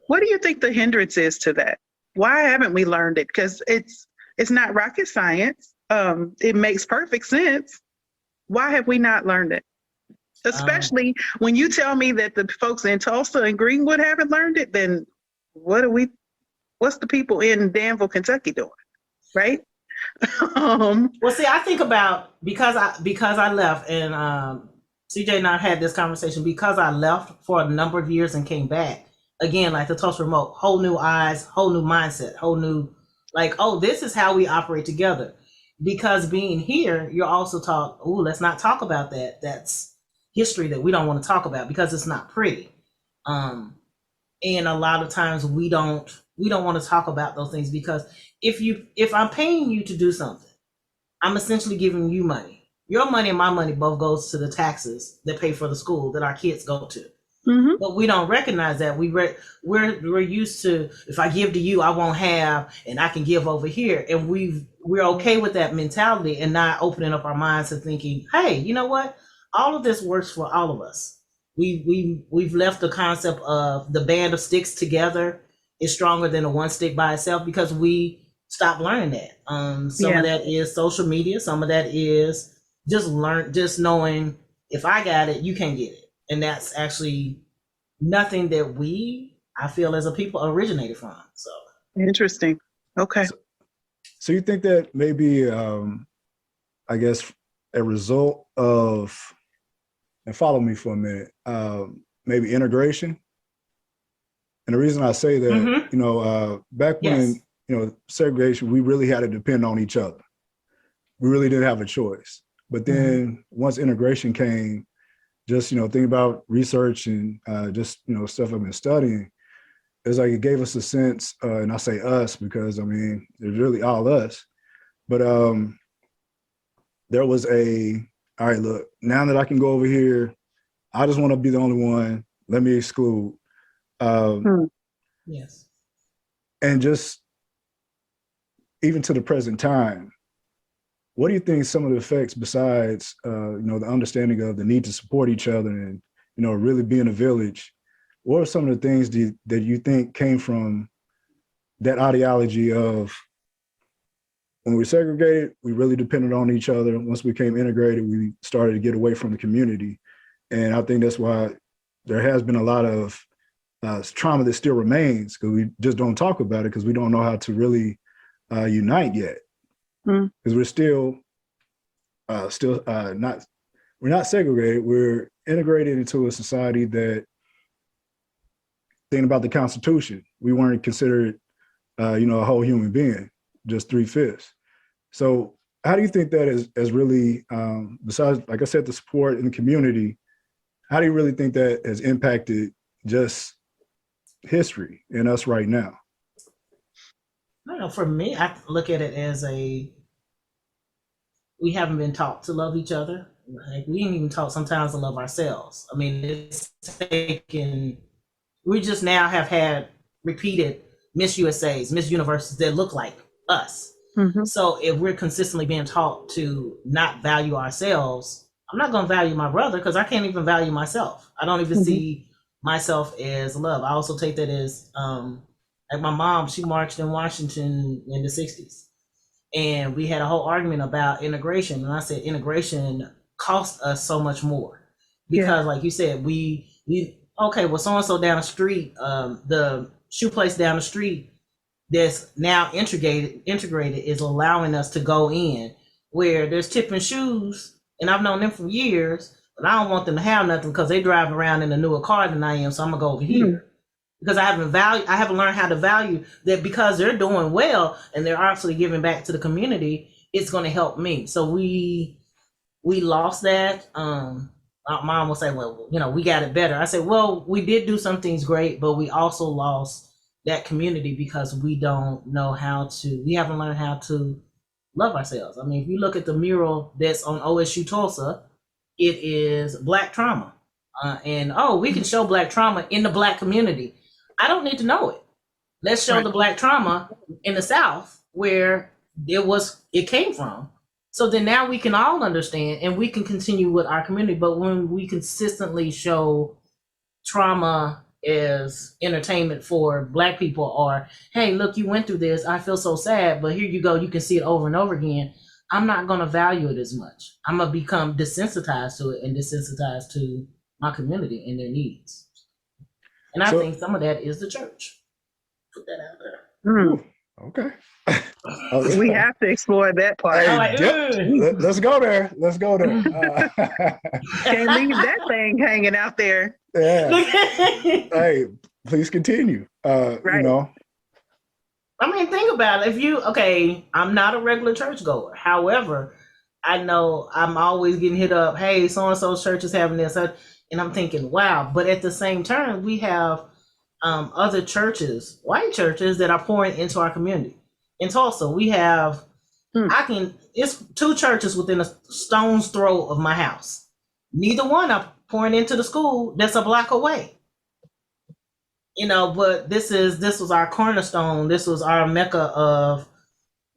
What do you think the hindrance is to that? Why haven't we learned it? Because it's not rocket science. It makes perfect sense. Why have we not learned it? Especially when you tell me that the folks in Tulsa and Greenwood haven't learned it, then what's the people in Danville, Kentucky doing? Right? Well, see, I think about because I left, and CJ and I had this conversation, because I left for a number of years and came back again, like the Tulsa remote, whole new eyes, whole new mindset, whole new, like, oh, this is how we operate together. Because being here, you're also taught, oh, let's not talk about that. That's history that we don't want to talk about because it's not pretty. And a lot of times we don't want to talk about those things, because if I'm paying you to do something, I'm essentially giving you money. Your money and my money both goes to the taxes that pay for the school that our kids go to. Mm-hmm. But we don't recognize that. We're used to, if I give to you, I won't have, and I can give over here. And we're okay with that mentality and not opening up our minds to thinking, hey, you know what? All of this works for all of us. We've left the concept of the band of sticks together is stronger than a one stick by itself, because we stopped learning that. Some of that is social media. Some of that is just knowing if I got it, you can't get it. And that's actually nothing that I feel as a people originated from. So interesting. Okay. So you think that maybe, I guess, a result of, and follow me for a minute, maybe integration? And the reason I say that, back when, segregation, we really had to depend on each other. We really didn't have a choice. But then once integration came, just, thinking about research and just, stuff I've been studying, it's like it gave us a sense, and I say us because, I mean, it's really all us. But there was all right, look, now that I can go over here, I just want to be the only one. Let me exclude. Yes. And just even to the present time, what do you think some of the effects besides, the understanding of the need to support each other and, really being a village, what are some of the things that you think came from that ideology of when we segregated, we really depended on each other. Once we became integrated, we started to get away from the community. And I think that's why there has been a lot of trauma that still remains, because we just don't talk about it because we don't know how to really unite yet. Because we're still not, we're not segregated. We're integrated into a society that, thinking about the Constitution, we weren't considered, a whole human being, just 3/5. So how do you think that is really, besides, like I said, the support in the community, how do you really think that has impacted just history and us right now? I don't know, for me, I look at it as we haven't been taught to love each other. Like, we ain't even taught sometimes to love ourselves. I mean, we just now have had repeated Miss USAs, Miss Universes that look like us. So if we're consistently being taught to not value ourselves, I'm not going to value my brother because I can't even value myself. I don't even see myself as love. I also take that as, like my mom, she marched in Washington in the 60s. And we had a whole argument about integration. And I said, integration cost us so much more. Because like you said, okay, well, so-and-so down the street, the shoe place down the street that's now integrated is allowing us to go in where there's tipping shoes. And I've known them for years, but I don't want them to have nothing because they drive around in a newer car than I am. So I'm gonna go over here. Because I haven't learned how to value that, because they're doing well and they're actually giving back to the community, it's going to help me. So we lost that. My mom will say, well, we got it better. I said, well, we did do some things great, but we also lost that community because we haven't learned how to love ourselves. I mean, if you look at the mural that's on OSU Tulsa, it is Black trauma. We can show Black trauma in the Black community. I don't need to know it. Let's show the Black trauma in the South where it came from. So then now we can all understand and we can continue with our community. But when we consistently show trauma as entertainment for Black people, or hey, look, you went through this, I feel so sad, but here you go, you can see it over and over again, I'm not going to value it as much. I'm going to become desensitized to it and desensitized to my community and their needs. And I think some of that is the church. Put that out there. Okay. We have to explore that part. Hey, let's go there. Let's go there. Can't leave that thing hanging out there. Yeah. Hey, please continue. Right. You know. I mean, think about it. I'm not a regular churchgoer. However, I know I'm always getting hit up. Hey, so-and-so's church is having this. And I'm thinking, wow. But at the same time, we have other churches, white churches, that are pouring into our community. In Tulsa, we have, it's 2 churches within a stone's throw of my house. Neither one are pouring into the school that's a block away. You know, but this was our cornerstone. This was our mecca of,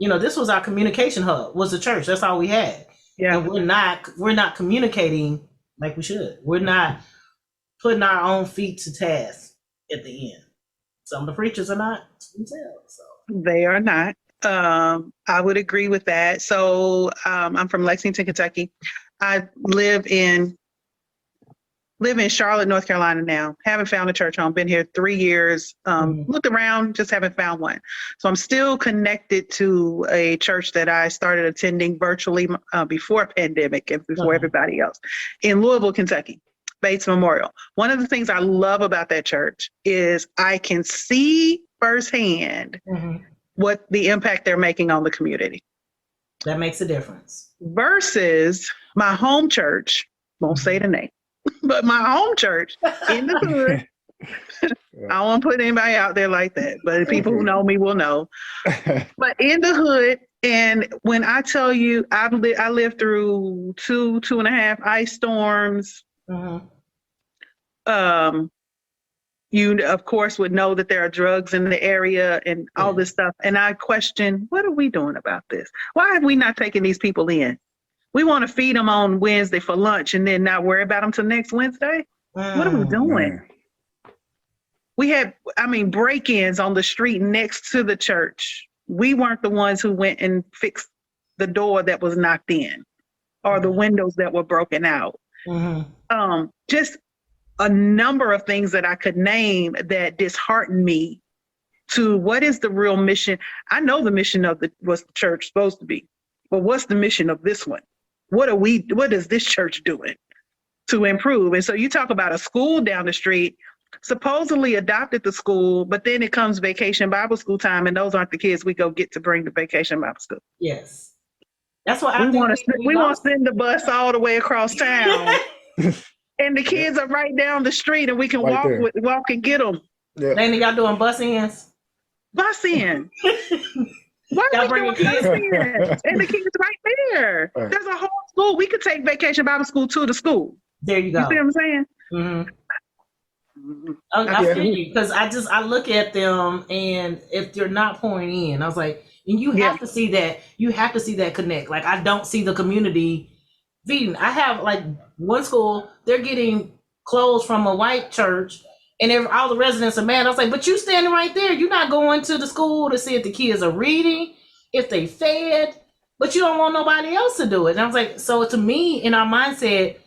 this was our communication hub, was the church. That's all we had. Yeah. And we're not communicating like we should. We're not putting our own feet to task at the end. Some of the preachers are not themselves. So. They are not. I would agree with that. So I'm from Lexington, Kentucky. I live in Charlotte, North Carolina now. Haven't found a church home. Been here 3 years. Looked around, just haven't found one. So I'm still connected to a church that I started attending virtually before pandemic and before everybody else in Louisville, Kentucky. Bates Memorial. One of the things I love about that church is I can see firsthand what the impact they're making on the community. That makes a difference. Versus my home church, won't say the name, but my home church in the hood. I don't want to put anybody out there like that, but people who know me will know. But in the hood, and when I tell you, I lived through 2.5 ice storms. You of course would know that there are drugs in the area and all this stuff. And I question, what are we doing about this? Why have we not taken these people in? We want to feed them on Wednesday for lunch and then not worry about them till next Wednesday. What are we doing? Man. We had, break-ins on the street next to the church. We weren't the ones who went and fixed the door that was knocked in or the windows that were broken out. Just a number of things that I could name that disheartened me to what is the real mission. I know the mission of what the church supposed to be, but what's the mission of this one? What is this church doing to improve? And so you talk about a school down the street, supposedly adopted the school, but then it comes vacation Bible school time, and those aren't the kids we go get to bring to vacation Bible school. Yes. That's what we want to send the bus all the way across town. And the kids are right down the street, and we can walk and get them. Yeah. Lana, y'all doing bus ins? Bus in. Why are we doing bus ins? And the kids right there. Right. There's a whole school. We could take vacation Bible school to the school. There you go. You see what I'm saying? I feel you, because I look at them, and if they're not pouring in, I was like, and you have to see that. You have to see that connect. Like, I don't see the community feeding. I have one school, they're getting clothes from a white church, and all the residents are mad. I was like, but you standing right there. You're not going to the school to see if the kids are reading, if they fed, but you don't want nobody else to do it. And I was like, so to me, in our mindset,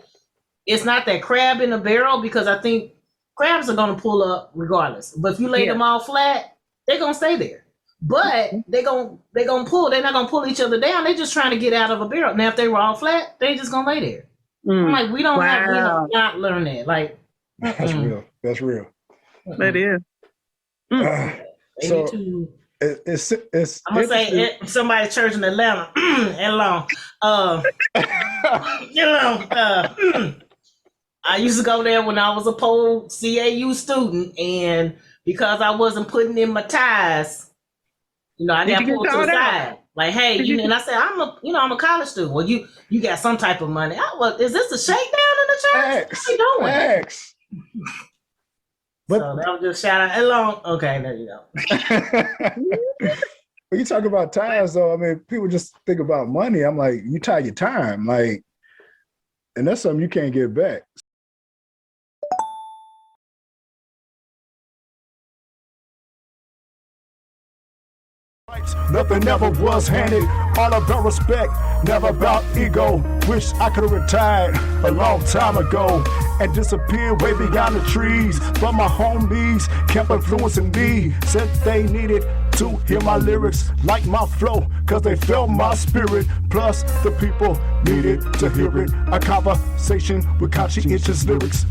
it's not that crab in a barrel, because I think crabs are going to pull up regardless. But if you lay them all flat, they're going to stay there. But they're not going to pull each other down. They're just trying to get out of a barrel. Now, if they were all flat, they just going to lay there. I'm like, we don't not learn that. Like, that's real. That's real. That is. So it's I'm gonna say somebody's church in Atlanta. I used to go there when I was a pole CAU student, and because I wasn't putting in my ties, I got pulled to the side. Like, hey, and I said, I'm a college student. Well, you got some type of money. Is this a shakedown in the church? What you doing? X. But so that was just shout out along. Okay, there you go. When you talk about ties, though, people just think about money. I'm like, you tie your time, and that's something you can't get back. Nothing ever was handed, all about respect, never about ego. Wish I could have retired a long time ago and disappeared way beyond the trees. But my homies kept influencing me, said they needed to hear my lyrics, like my flow, cause they felt my spirit. Plus the people needed to hear it. A conversation with conscientious lyrics.